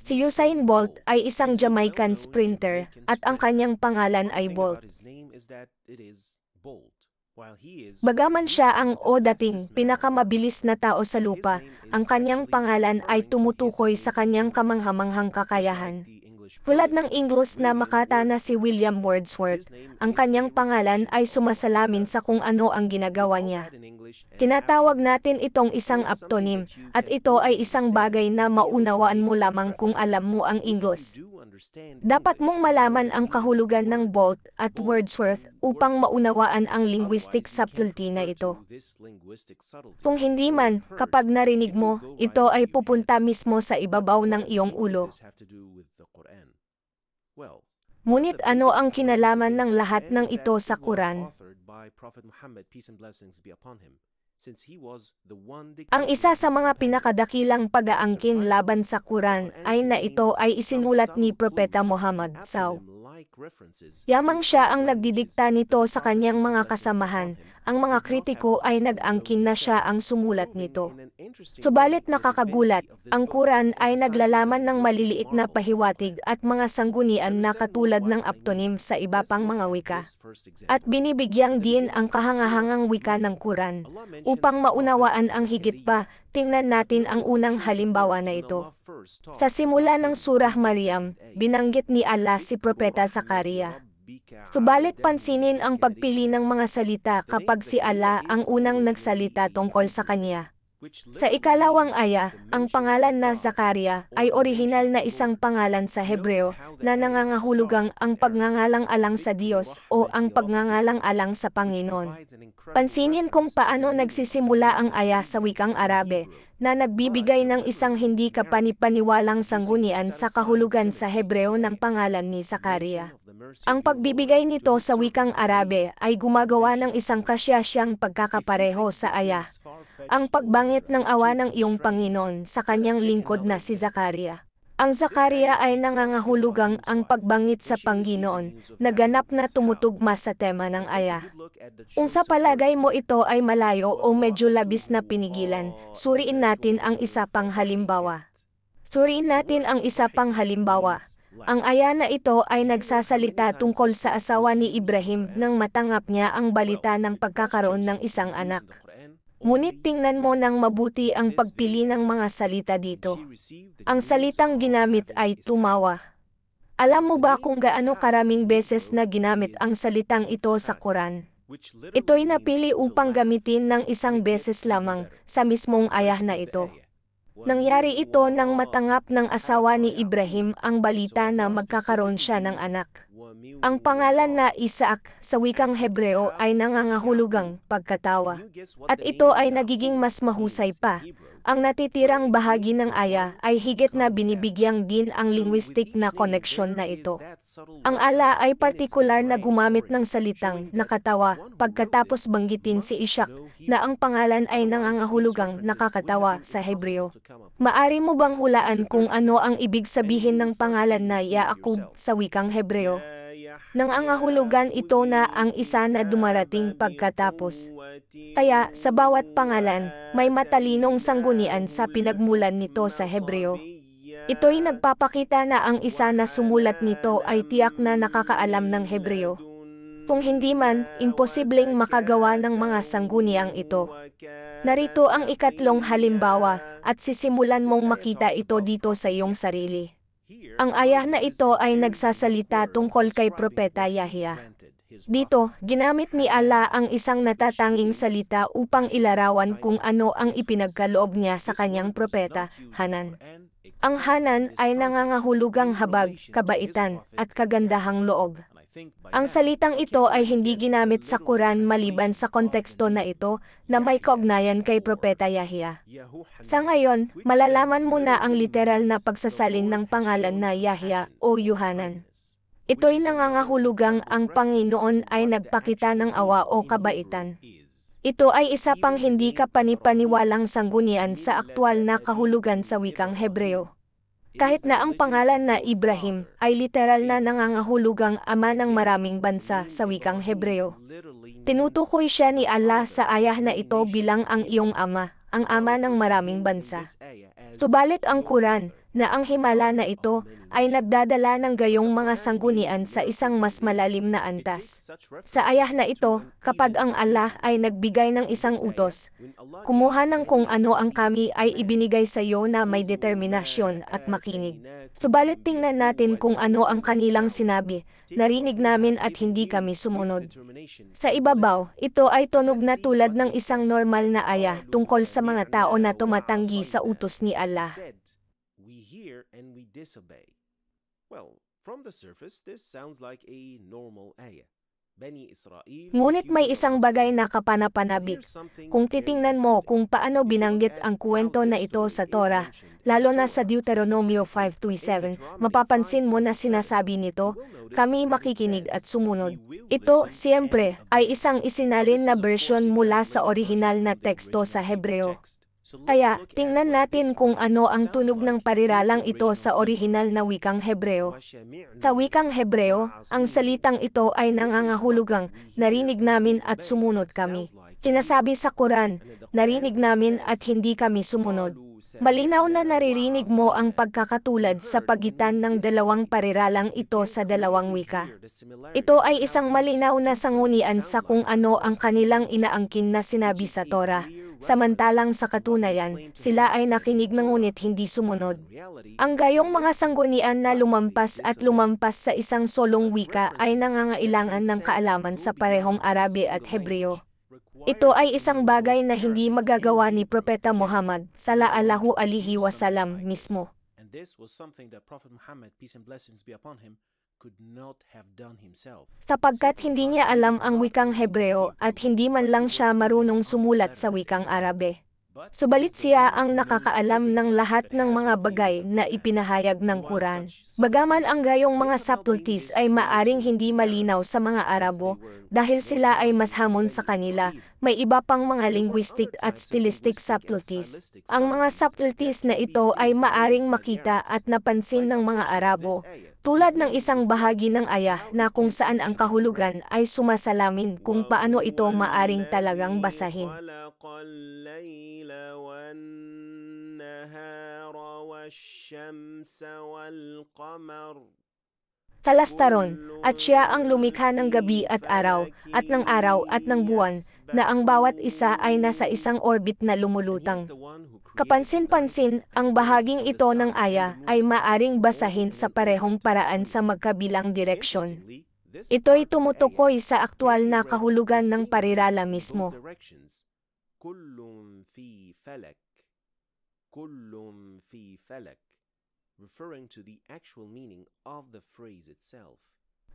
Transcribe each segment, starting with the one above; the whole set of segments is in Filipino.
Si Usain Bolt ay isang Jamaican sprinter at ang kanyang pangalan ay Bolt. Bagaman siya ang o dating pinakamabilis na tao sa lupa, ang kanyang pangalan ay tumutukoy sa kanyang kamanghamanghang kakayahan. Tulad ng Ingles na makata na si William Wordsworth, ang kanyang pangalan ay sumasalamin sa kung ano ang ginagawa niya. Tinatawag natin itong isang aptonym, at ito ay isang bagay na maunawaan mo lamang kung alam mo ang Ingles. Dapat mong malaman ang kahulugan ng Bolt at Wordsworth upang maunawaan ang linguistic subtlety na ito. Kung hindi man, kapag narinig mo, ito ay pupunta mismo sa ibabaw ng iyong ulo. Ngunit ano ang kinalaman ng lahat ng ito sa Quran? Ang isa sa mga pinakadakilang pag-aangkin laban sa Quran ay na ito ay isinulat ni Propeta Muhammad SAW. Yamang siya ang nagdidikta nito sa kanyang mga kasamahan, ang mga kritiko ay nag-angkin na siya ang sumulat nito. Subalit nakakagulat, ang Quran ay naglalaman ng maliliit na pahiwatig at mga sanggunian na katulad ng aptonym sa iba pang mga wika. At binibigyang din ang kahangahangang wika ng Quran. Upang maunawaan ang higit pa, tingnan natin ang unang halimbawa na ito. Sa simula ng Surah Maryam, binanggit ni Allah si Propeta Zakaria. Subalit pansinin ang pagpili ng mga salita kapag si Allah ang unang nagsalita tungkol sa kanya. Sa ikalawang aya, ang pangalan na Zakaria ay orihinal na isang pangalan sa Hebreo na nangangahulugang ang pagngangalang-alang sa Diyos o ang pagngangalang-alang sa Panginoon. Pansinin kung paano nagsisimula ang aya sa wikang Arabe na nagbibigay ng isang hindi kapanipaniwalang sanggunian sa kahulugan sa Hebreo ng pangalan ni Zakaria. Ang pagbibigay nito sa wikang Arabe ay gumagawa ng isang kasyasyang pagkakapareho sa aya. Ang pagbangit ng awa ng iyong Panginoon sa kanyang lingkod na si Zakaria. Ang Zakaria ay nangangahulugang ang pagbangit sa Panginoon, na ganap na tumutugma sa tema ng aya. Kung sa palagay mo ito ay malayo o medyo labis na pinigilan, suriin natin ang isa pang halimbawa. Ang aya na ito ay nagsasalita tungkol sa asawa ni Ibrahim nang matanggap niya ang balita ng pagkakaroon ng isang anak. Ngunit tingnan mo ng mabuti ang pagpili ng mga salita dito. Ang salitang ginamit ay tumawa. Alam mo ba kung gaano karaming beses na ginamit ang salitang ito sa Quran? Ito'y napili upang gamitin ng isang beses lamang sa mismong ayah na ito. Nangyari ito nang matanggap ng asawa ni Ibrahim ang balita na magkakaroon siya ng anak. Ang pangalan na Isaac sa wikang Hebreo ay nangangahulugang pagkatawa. At ito ay nagiging mas mahusay pa. Ang natitirang bahagi ng aya ay higit na binibigyang din ang linguistic na koneksyon na ito. Ang Allah ay partikular na gumamit ng salitang nakatawa pagkatapos banggitin si Ishak na ang pangalan ay nangangahulugang nakakatawa sa Hebreo. Maari mo bang hulaan kung ano ang ibig sabihin ng pangalan na Yaakub sa wikang Hebreo? Nangangahulugan ito na ang isa na dumarating pagkatapos. Kaya sa bawat pangalan, may matalinong sanggunian sa pinagmulan nito sa Hebreo. Ito'y nagpapakita na ang isa na sumulat nito ay tiyak na nakakaalam ng Hebreo. Kung hindi man, imposibleng makagawa ng mga sangguniang ito. Narito ang ikatlong halimbawa, at sisimulan mong makita ito dito sa iyong sarili. Ang ayah na ito ay nagsasalita tungkol kay Propeta Yahya. Dito, ginamit ni Allah ang isang natatanging salita upang ilarawan kung ano ang ipinagkaloob niya sa kanyang propeta, Hanan. Ang Hanan ay nangangahulugang habag, kabaitan, at kagandahang loob. Ang salitang ito ay hindi ginamit sa Quran maliban sa konteksto na ito na may kaugnayan kay Propeta Yahya. Sa ngayon, malalaman mo na ang literal na pagsasalin ng pangalan na Yahya o Yohanan. Ito'y nangangahulugang ang Panginoon ay nagpakita ng awa o kabaitan. Ito ay isa pang hindi kapanipaniwalang sanggunian sa aktwal na kahulugan sa wikang Hebreo. Kahit na ang pangalan na Ibrahim ay literal na nangangahulugang ama ng maraming bansa sa wikang Hebreo. Tinutukoy siya ni Allah sa ayah na ito bilang ang iyong ama, ang ama ng maraming bansa. Subalit ang Quran, na ang himala na ito ay nagdadala ng gayong mga sanggunian sa isang mas malalim na antas. Sa ayah na ito, kapag ang Allah ay nagbigay ng isang utos, kumuha ng kung ano ang kami ay ibinigay sa iyo na may determinasyon at makinig. Subalit tingnan natin kung ano ang kanilang sinabi, narinig namin at hindi kami sumunod. Sa ibabaw, ito ay tunog na tulad ng isang normal na ayah tungkol sa mga tao na tumatanggi sa utos ni Allah. Ngunit may isang bagay na kapanapanabik. Kung titingnan mo kung paano binanggit ang kwento na ito sa Torah, lalo na sa Deuteronomio 5:27, mapapansin mo na sinasabi nito, kami makikinig at sumunod. Ito, siyempre, ay isang isinalin na bersyon mula sa orihinal na teksto sa Hebreo. Kaya, tingnan natin kung ano ang tunog ng pariralang ito sa orihinal na wikang Hebreo. Sa wikang Hebreo, ang salitang ito ay nangangahulugang, narinig namin at sumunod kami. Sinasabi sa Quran, narinig namin at hindi kami sumunod. Malinaw na naririnig mo ang pagkakatulad sa pagitan ng dalawang pariralang ito sa dalawang wika. Ito ay isang malinaw na sanggunian sa kung ano ang kanilang inaangkin na sinabi sa Torah. Samantalang sa katunayan, sila ay nakinig ngunit hindi sumunod. Ang gayong mga sanggunian na lumampas at lumampas sa isang solong wika ay nangangailangan ng kaalaman sa parehong Arabe at Hebreo. Ito ay isang bagay na hindi magagawa ni Propeta Muhammad sallallahu alaihi wasallam mismo. Sapagkat hindi niya alam ang wikang Hebreo at hindi man lang siya marunong sumulat sa wikang Arabe. Subalit siya ang nakakaalam ng lahat ng mga bagay na ipinahayag ng Quran. Bagaman ang gayong mga subtleties ay maaring hindi malinaw sa mga Arabo, dahil sila ay mas hamon sa kanila, may iba pang mga linguistic at stylistic subtleties. Ang mga subtleties na ito ay maaring makita at napansin ng mga Arabo, tulad ng isang bahagi ng ayah na kung saan ang kahulugan ay sumasalamin kung paano ito maaring talagang basahin. Sa lastaron, at siya ang lumikha ng gabi at ng araw at ng buwan, na ang bawat isa ay nasa isang orbit na lumulutang. Kapansin-pansin, ang bahaging ito ng aya ay maaring basahin sa parehong paraan sa magkabilang direksyon. Ito'y tumutukoy sa aktwal na kahulugan ng parirala mismo.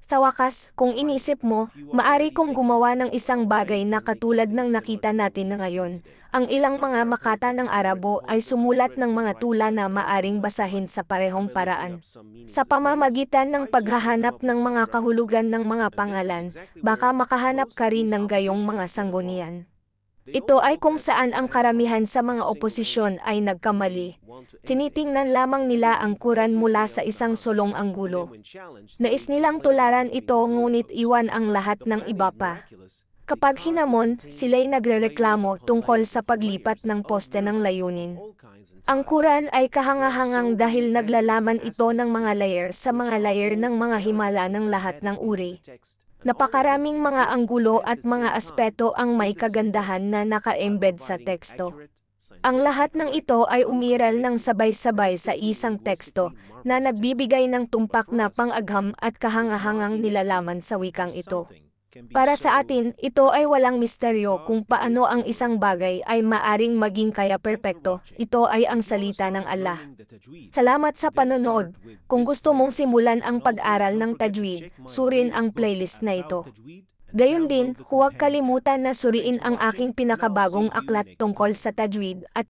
Sa wakas, kung inisip mo, maari kong gumawa ng isang bagay na katulad ng nakita natin na ngayon. Ang ilang mga makata ng Arabo ay sumulat ng mga tula na maaring basahin sa parehong paraan. Sa pamamagitan ng paghahanap ng mga kahulugan ng mga pangalan, baka makahanap ka rin ng gayong mga sanggunian. Ito ay kung saan ang karamihan sa mga oposisyon ay nagkamali. Tinitingnan lamang nila ang Quran mula sa isang solong anggulo. Nais nilang tularan ito ngunit iwan ang lahat ng iba pa. Kapag hinamon, sila'y nagrereklamo tungkol sa paglipat ng poste ng layunin. Ang Quran ay kahangahangang dahil naglalaman ito ng mga layer sa mga layer ng mga himala ng lahat ng uri. Napakaraming mga anggulo at mga aspeto ang may kagandahan na naka-embed sa teksto. Ang lahat ng ito ay umiral ng sabay-sabay sa isang teksto na nagbibigay ng tumpak na pang-agham at kahangahangang nilalaman sa wikang ito. Para sa atin, ito ay walang misteryo kung paano ang isang bagay ay maaring maging kaya perpekto. Ito ay ang salita ng Allah. Salamat sa panonood. Kung gusto mong simulan ang pag-aral ng tajwid, surin ang playlist na ito. Gayon din, huwag kalimutan na suriin ang aking pinakabagong aklat tungkol sa tajwid at